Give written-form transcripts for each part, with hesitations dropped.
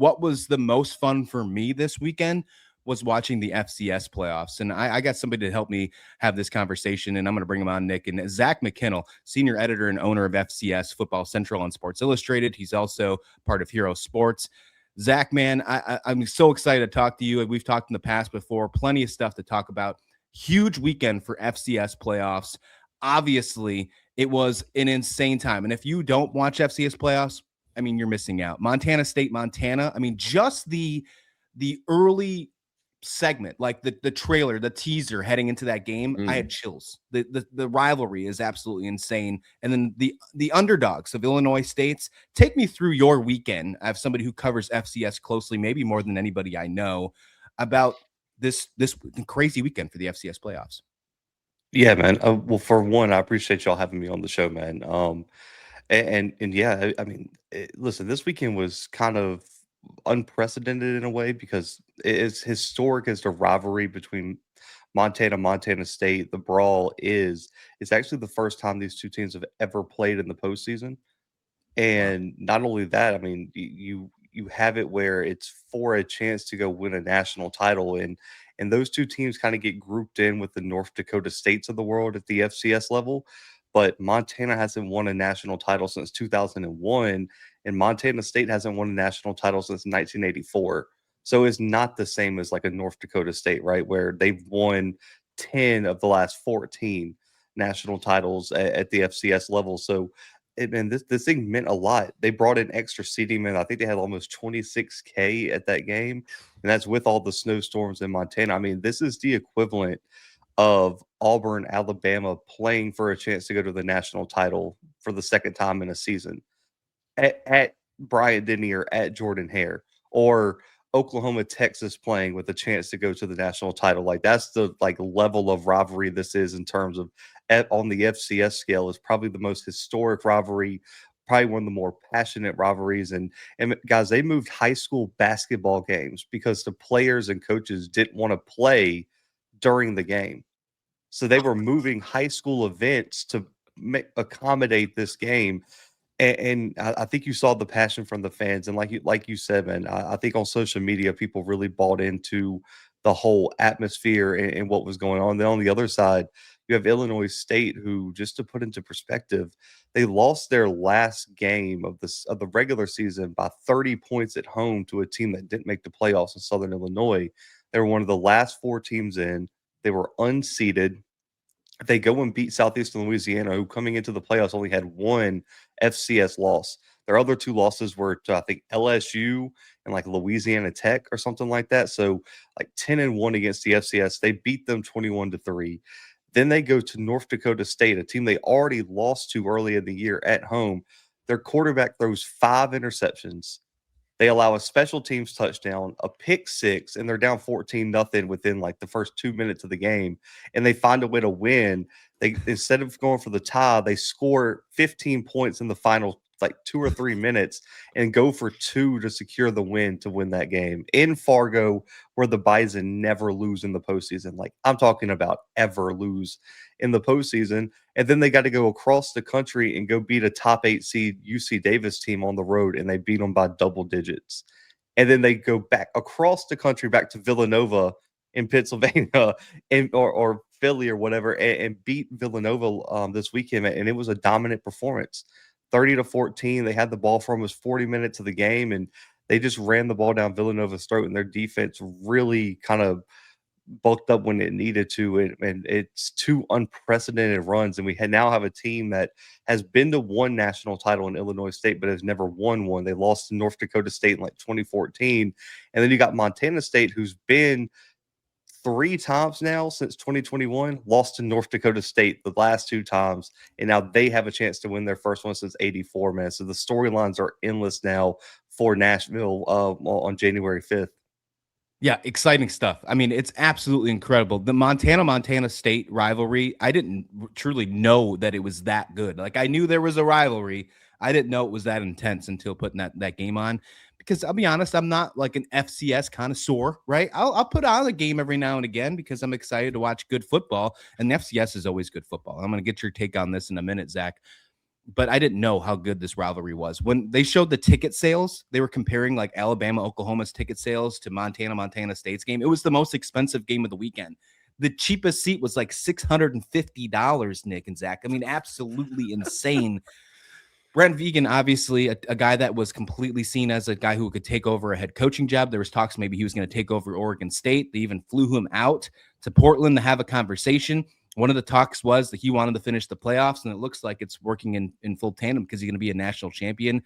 what was the most fun for me this weekend was watching the FCS playoffs. And I got somebody to help me have this conversation, and I'm going to bring him on, Nick. And Zach McKinnell, senior editor and owner of FCS Football Central on Sports Illustrated. He's also part of Hero Sports. Zach, man, I'm so excited to talk to you. We've talked in the past before, plenty of stuff to talk about. Huge weekend for FCS playoffs. Obviously, it was an insane time. And if you don't watch FCS playoffs, I mean, you're missing out. Montana State, Montana. I mean, just the early segment, like the trailer, the teaser heading into that game, I had chills. The rivalry is absolutely insane. And then the underdogs of Illinois States. Take me through your weekend. I have somebody who covers FCS closely, maybe more than anybody I know, about this crazy weekend for the FCS playoffs. Yeah, man. Well, for one, I appreciate y'all having me on the show, man. And yeah, I mean, listen, this weekend was kind of unprecedented in a way because it is historic as the rivalry between Montana State. The brawl is it's actually the first time these two teams have ever played in the postseason. Wow. And not only that, I mean, you have it where it's for a chance to go win a national title, and those two teams kind of get grouped in with the North Dakota States of the world at the FCS level. But Montana hasn't won a national title since 2001, and Montana State hasn't won a national title since 1984. So it's not the same as like a North Dakota State, right? Where they've won 10 of the last 14 national titles at the FCS level. So and this thing meant a lot. They brought in extra seating, man. I think they had almost 26K at that game, and that's with all the snowstorms in Montana. I mean, this is the equivalent of Auburn, Alabama playing for a chance to go to the national title for the second time in a season at Bryant Denny or at Jordan Hare, or Oklahoma, Texas playing with a chance to go to the national title. Like that's the like level of rivalry this is in terms of on the FCS scale is probably the most historic rivalry, probably one of the more passionate rivalries. And guys, they moved high school basketball games because the players and coaches didn't want to play during the game. So they were moving high school events to accommodate this game. And I think you saw the passion from the fans, and like you said, man, I think on social media people really bought into the whole atmosphere and what was going on. Then on the other side, you have Illinois State, who, just to put into perspective, they lost their last game of the regular season by 30 points at home to a team that didn't make the playoffs in Southern Illinois. They were one of the last four teams in. They were unseeded. They go and beat Southeastern Louisiana, who coming into the playoffs only had one FCS loss. Their other two losses were to, I think, LSU and like Louisiana Tech or something like that. So like 10-1 against the FCS. They beat them 21-3. Then they go to North Dakota State, a team they already lost to early in the year at home. Their quarterback throws 5 interceptions. They allow a special teams touchdown, a pick six, and they're down 14-0 within like the first 2 minutes of the game. And they find a way to win. They, instead of going for the tie, they score 15 points in the final like 2 or 3 minutes and go for two to secure the win to win that game in Fargo, where the Bison never lose in the postseason. Like I'm talking about ever lose in the postseason. And then they got to go across the country and go beat a top 8 seed UC Davis team on the road, and they beat them by double digits. And then they go back across the country back to Villanova in Pennsylvania or Philly or whatever, and beat Villanova this weekend. And it was a dominant performance, 30-14. They had the ball for almost 40 minutes of the game, and they just ran the ball down Villanova's throat. And their defense really kind of bulked up when it needed to, and it's two unprecedented runs. And we now have a team that has been to one national title in Illinois State, but has never won one. They lost to North Dakota State in like 2014, and then you got Montana State, who's been 3 times now since 2021, lost to North Dakota State the last 2 times, and now they have a chance to win their first one since '84. Man, so the storylines are endless now for Nashville on January 5th. Yeah, exciting stuff. I mean, it's absolutely incredible. The Montana State rivalry, I didn't truly know that it was that good. Like I knew there was a rivalry. I didn't know it was that intense until putting that game on. Because I'll be honest, I'm not like an FCS connoisseur, right? I'll put on a game every now and again because I'm excited to watch good football, and the FCS is always good football. I'm going to get your take on this in a minute, Zach. but I didn't know how good this rivalry was. When they showed the ticket sales, they were comparing like Alabama, Oklahoma's ticket sales to Montana State's game. It was the most expensive game of the weekend. The cheapest seat was like $650, Nick and Zach. I mean, absolutely insane. Brent Vegan, obviously a guy that was completely seen as a guy who could take over a head coaching job. There was talks maybe he was going to take over Oregon State. They even flew him out to Portland to have a conversation. One of the talks was that he wanted to finish the playoffs, and it looks like it's working in full tandem because he's going to be a national champion.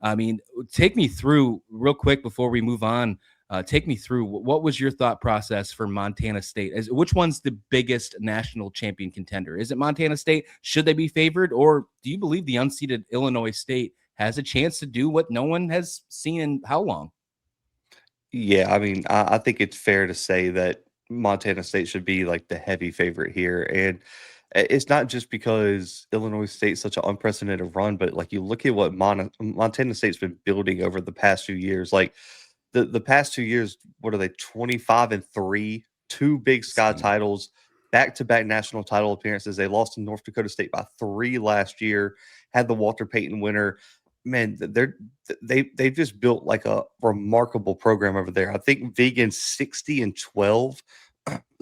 I mean, take me through real quick before we move on. Take me through what was your thought process for Montana State? Which one's the biggest national champion contender? Is it Montana State? Should they be favored, or do you believe the unseeded Illinois State has a chance to do what no one has seen in how long? Yeah, I mean, I think it's fair to say that Montana State should be like the heavy favorite here. And it's not just because Illinois State's such an unprecedented run, but like you look at what Montana State's been building over the past few years. Like the past 2 years, what are they, 25-3, two Big Sky Insane. titles, back-to-back national title appearances. They lost to North Dakota State by 3 last year, had the Walter Payton winner. Man, they've just built like a remarkable program over there. I think Vegan's 60-12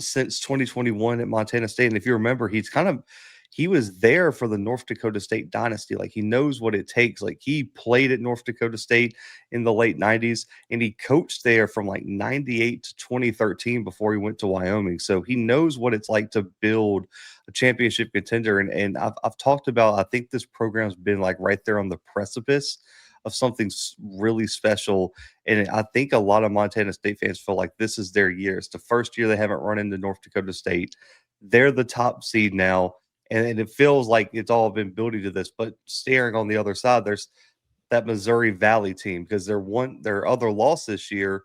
since 2021 at Montana State. And if you remember, he was there for the North Dakota State dynasty. Like he knows what it takes. Like he played at North Dakota State in the late 90s and he coached there from like 98 to 2013 before he went to Wyoming. So he knows what it's like to build a championship contender. And I've talked about, I think this program's been like right there on the precipice of something really special. And I think a lot of Montana State fans feel like this is their year. It's the first year they haven't run into North Dakota State. They're the top seed now. And it feels like it's all been building to this. But staring on the other side, there's that Missouri Valley team because their other loss this year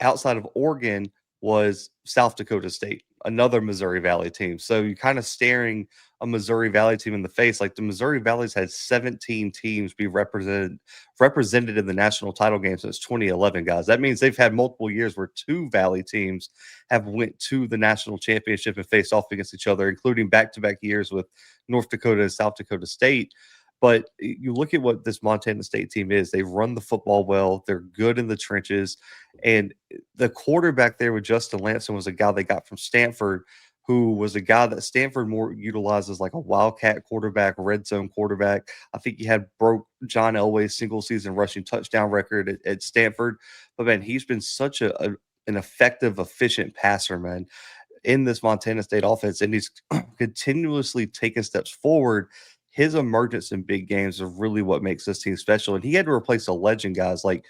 outside of Oregon was South Dakota State, another Missouri Valley team. So you're kind of staring a Missouri Valley team in the face. Like the Missouri Valley's had 17 teams be represented in the national title game since 2011, guys. That means they've had multiple years where two Valley teams have went to the national championship and faced off against each other, including back-to-back years with North Dakota and South Dakota State. But you look at what this Montana State team is. They run the football well. They're good in the trenches. And the quarterback there with Justin Lamson was a guy they got from Stanford, who was a guy that Stanford more utilizes like a wildcat quarterback, red zone quarterback. I think he broke John Elway's single season rushing touchdown record at Stanford. But man, he's been such an effective, efficient passer, man, in this Montana State offense. And he's continuously taking steps forward. His emergence in big games is really what makes this team special. And he had to replace a legend, guys. Like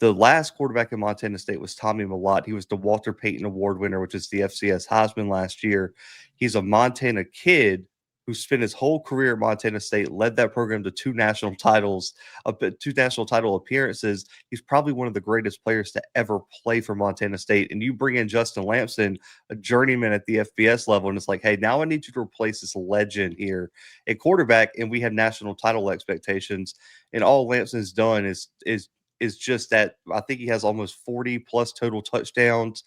the last quarterback in Montana State was Tommy Mellott. He was the Walter Payton Award winner, which is the FCS Heisman last year. He's a Montana kid who spent his whole career at Montana State, led that program to two national titles, two national title appearances. He's probably one of the greatest players to ever play for Montana State. And you bring in Justin Lamson, a journeyman at the FBS level, and it's like, hey, now I need you to replace this legend here at quarterback, and we have national title expectations. And all Lamson's done is just that. I think he has almost 40 plus total touchdowns,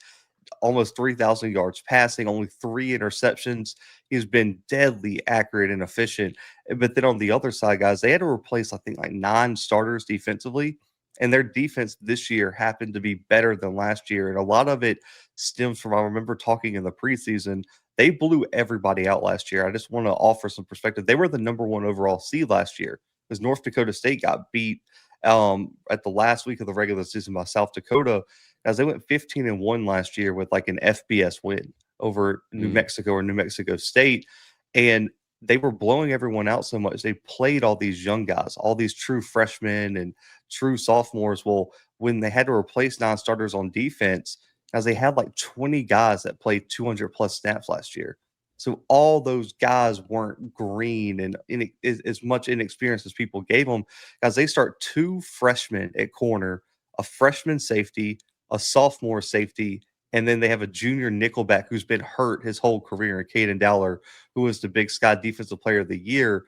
almost 3,000 yards passing, only 3 interceptions. He's been deadly accurate and efficient. But then on the other side, guys, they had to replace, I think, like 9 starters defensively. And their defense this year happened to be better than last year. And a lot of it stems from, I remember talking in the preseason, they blew everybody out last year. I just want to offer some perspective. They were the #1 overall seed last year because North Dakota State got beat at the last week of the regular season by South Dakota, as they went 15-1 last year with like an FBS win over New Mexico or New Mexico State. And they were blowing everyone out so much. They played all these young guys, all these true freshmen and true sophomores. Well, when they had to replace 9 starters on defense, as they had like 20 guys that played 200 plus snaps last year. So all those guys weren't green and as much inexperience as people gave them. Guys, they start 2 freshmen at corner, a freshman safety, a sophomore safety, and then they have a junior nickelback who's been hurt his whole career, Caden Dowler, who was the Big Sky Defensive Player of the Year.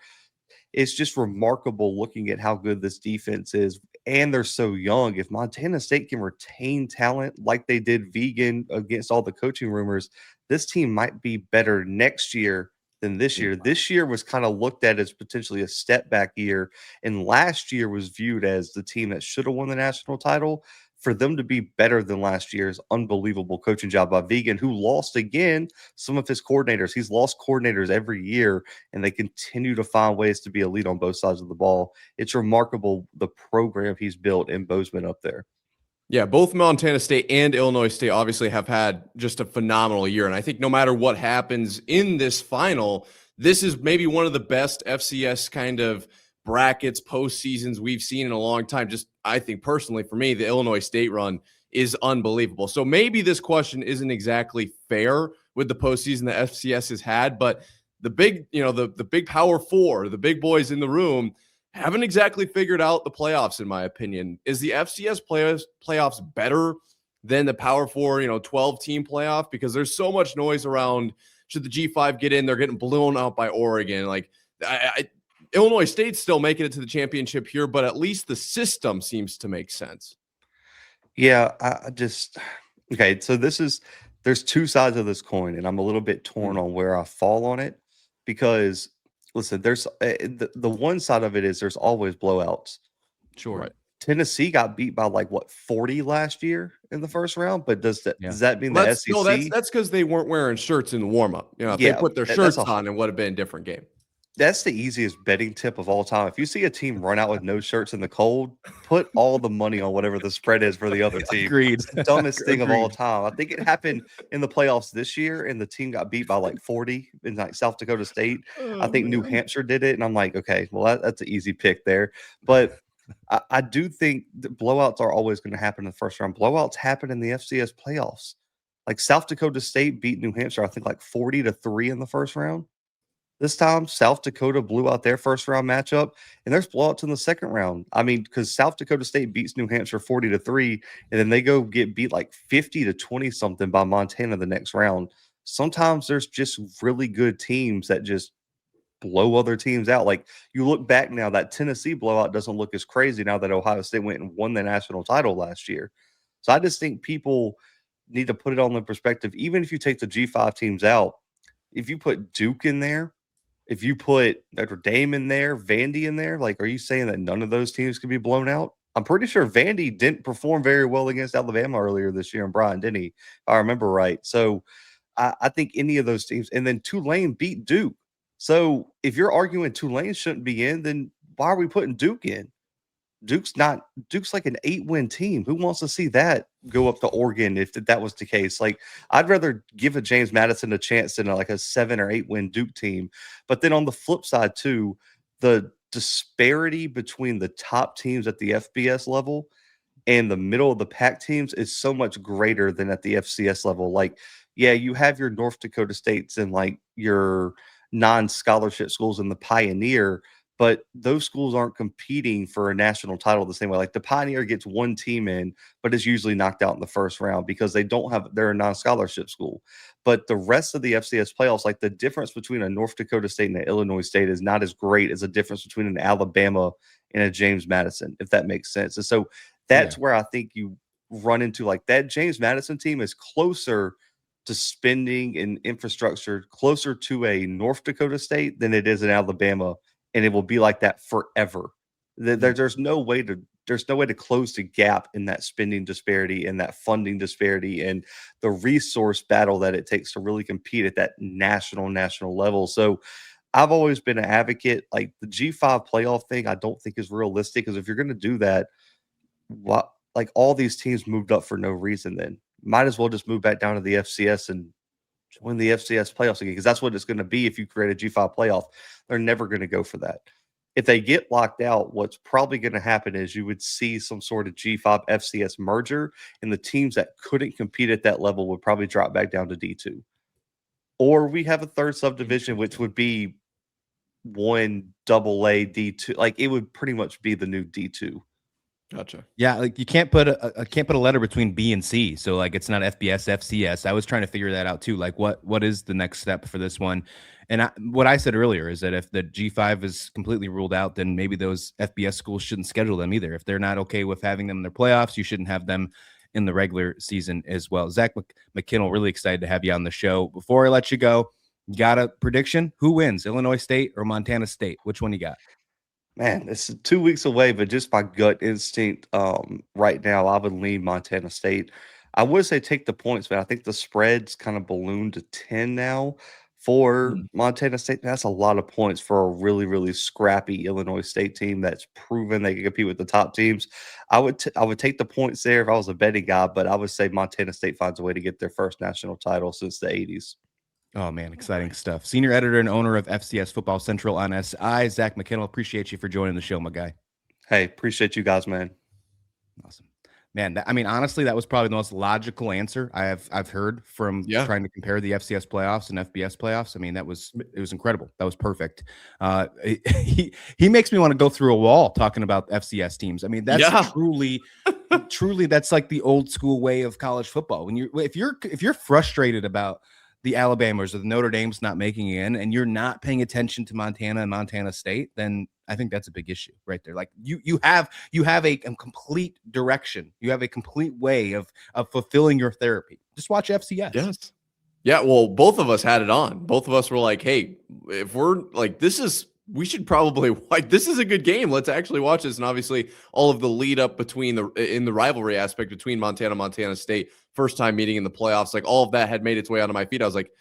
It's just remarkable looking at how good this defense is, and they're so young. If Montana State can retain talent like they did Vegan against all the coaching rumors, this team might be better next year than this year. This year was kind of looked at as potentially a step back year, and last year was viewed as the team that should have won the national title. For them to be better than last year's unbelievable coaching job by Vegan, who lost again some of his coordinators. He's lost coordinators every year, and they continue to find ways to be elite on both sides of the ball. It's remarkable the program he's built in Bozeman up there. Yeah, both Montana State and Illinois State obviously have had just a phenomenal year. And I think no matter what happens in this final, this is maybe one of the best FCS kind of brackets, postseasons we've seen in a long time. Just, I think personally, for me, the Illinois State run is unbelievable. So maybe this question isn't exactly fair with the postseason the FCS has had, but the big, the big Power Four, the big boys in the room, haven't exactly figured out the playoffs, in my opinion. Is the FCS playoffs better than the Power Four, 12-team playoff? Because there's so much noise around, should the G5 get in? They're getting blown out by Oregon. Like, Illinois State's still making it to the championship here, but at least the system seems to make sense. Yeah, okay, so there's two sides of this coin, and I'm a little bit torn on where I fall on it because – listen, there's the one side of it is there's always blowouts. Sure. Right. Tennessee got beat by 40 last year in the first round, but does that mean the SEC? No, that's because they weren't wearing shirts in the warm-up. If they put their shirts on, it would have been a different game. That's the easiest betting tip of all time. If you see a team run out with no shirts in the cold, put all the money on whatever the spread is for the other team. Agreed. It's the dumbest thing of all time. I think it happened in the playoffs this year, and the team got beat by 40 in South Dakota State. I think New Hampshire did it, and I'm like, okay, well, that's an easy pick there. But I do think that blowouts are always going to happen in the first round. Blowouts happen in the FCS playoffs. South Dakota State beat New Hampshire, I think 40-3 in the first round. This time, South Dakota blew out their first round matchup, and there's blowouts in the second round. I mean, because South Dakota State beats New Hampshire 40-3, and then they go get beat 50-20 something by Montana the next round. Sometimes there's just really good teams that just blow other teams out. You look back now, that Tennessee blowout doesn't look as crazy now that Ohio State went and won the national title last year. So I just think people need to put it on the perspective. Even if you take the G5 teams out, if you put Duke in there, if you put Notre Dame in there, Vandy in there, are you saying that none of those teams could be blown out? I'm pretty sure Vandy didn't perform very well against Alabama earlier this year in Bryan, didn't he? If I remember right. So I think any of those teams, and then Tulane beat Duke. So if you're arguing Tulane shouldn't be in, then why are we putting Duke in? Duke's an 8-win team. Who wants to see that go up to Oregon if that was the case? I'd rather give a James Madison a chance than a 7 or 8-win Duke team. But then on the flip side too, the disparity between the top teams at the FBS level and the middle of the pack teams is so much greater than at the FCS level. Yeah, you have your North Dakota States and your non-scholarship schools in the Pioneer, but those schools aren't competing for a national title the same way. The Pioneer gets one team in, but is usually knocked out in the first round because they're a non-scholarship school. But the rest of the FCS playoffs, the difference between a North Dakota State and an Illinois State is not as great as a difference between an Alabama and a James Madison, if that makes sense. And so that's where I think you run into that James Madison team is closer to spending and infrastructure, closer to a North Dakota State than it is in Alabama. And it will be like that forever. There's no way to close the gap in that spending disparity and that funding disparity and the resource battle that it takes to really compete at that national level. So I've always been an advocate. The G5 playoff thing, I don't think is realistic, because if you're going to do that, all these teams moved up for no reason. Then might as well just move back down to the FCS and win the FCS playoffs again, because that's what it's going to be if you create a G5 playoff. They're never going to go for that. If they get locked out, what's probably going to happen is you would see some sort of G5 FCS merger, and the teams that couldn't compete at that level would probably drop back down to D2. Or we have a third subdivision, which would be one AA D2. It would pretty much be the new D2. Gotcha. Yeah, you can't put a letter between B and C, so it's not FBS, FCS. I was trying to figure that out too. What is the next step for this one? And what I said earlier is that if the G5 is completely ruled out, then maybe those FBS schools shouldn't schedule them either. If they're not okay with having them in their playoffs, you shouldn't have them in the regular season as well. Zach McKinnell, really excited to have you on the show. Before I let you go, You got a prediction? Who wins, Illinois State or Montana State? Which one you got? Man, it's 2 weeks away, but just my gut instinct, right now, I would lean Montana State. I would say take the points, but I think the spread's kind of ballooned to 10 now for Montana State. That's a lot of points for a really, really scrappy Illinois State team that's proven they can compete with the top teams. I would take the points there if I was a betting guy, but I would say Montana State finds a way to get their first national title since the 80s. Oh, man, exciting stuff. Senior editor and owner of FCS Football Central on SI, Zach McKinnell. Appreciate you for joining the show, my guy. Hey, appreciate you guys, man. Awesome. Man, I mean, honestly, that was probably the most logical answer I've heard from trying to compare the FCS playoffs and FBS playoffs. I mean, it was incredible. That was perfect. He makes me want to go through a wall talking about FCS teams. I mean, that's truly that's like the old school way of college football. If you're frustrated about the Alabamas or the Notre Dames not making it in, and you're not paying attention to Montana and Montana State, then I think that's a big issue right there. Like you have a complete direction. You have a complete way of fulfilling your therapy. Just watch FCS. Yes. Yeah. Well, both of us had it on. Both of us were like, hey, if we're like, we should probably like, this is a good game. Let's actually watch this. And obviously all of the lead up in the rivalry aspect between Montana State, first time meeting in the playoffs, like all of that had made its way onto my feed. I was like,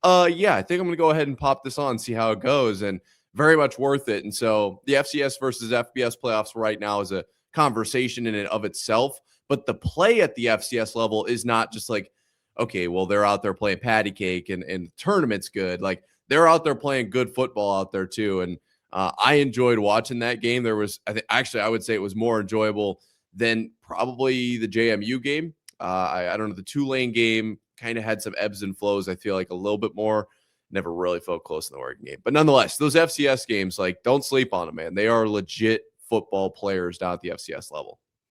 yeah, I think I'm going to go ahead and pop this on, see how it goes. And very much worth it. And so the FCS versus FBS playoffs right now is a conversation in and of itself, but the play at the FCS level is not just like, okay, well, they're out there playing patty cake and the tournament's good. Like they're out there playing good football out there too. And I enjoyed watching that game. There was, I would say it was more enjoyable than probably the JMU game. I don't know, the Tulane game kind of had some ebbs and flows. I feel like a little bit more. Never really felt close in the Oregon game. But nonetheless, those FCS games, like, don't sleep on them, man. They are legit football players down at the FCS level.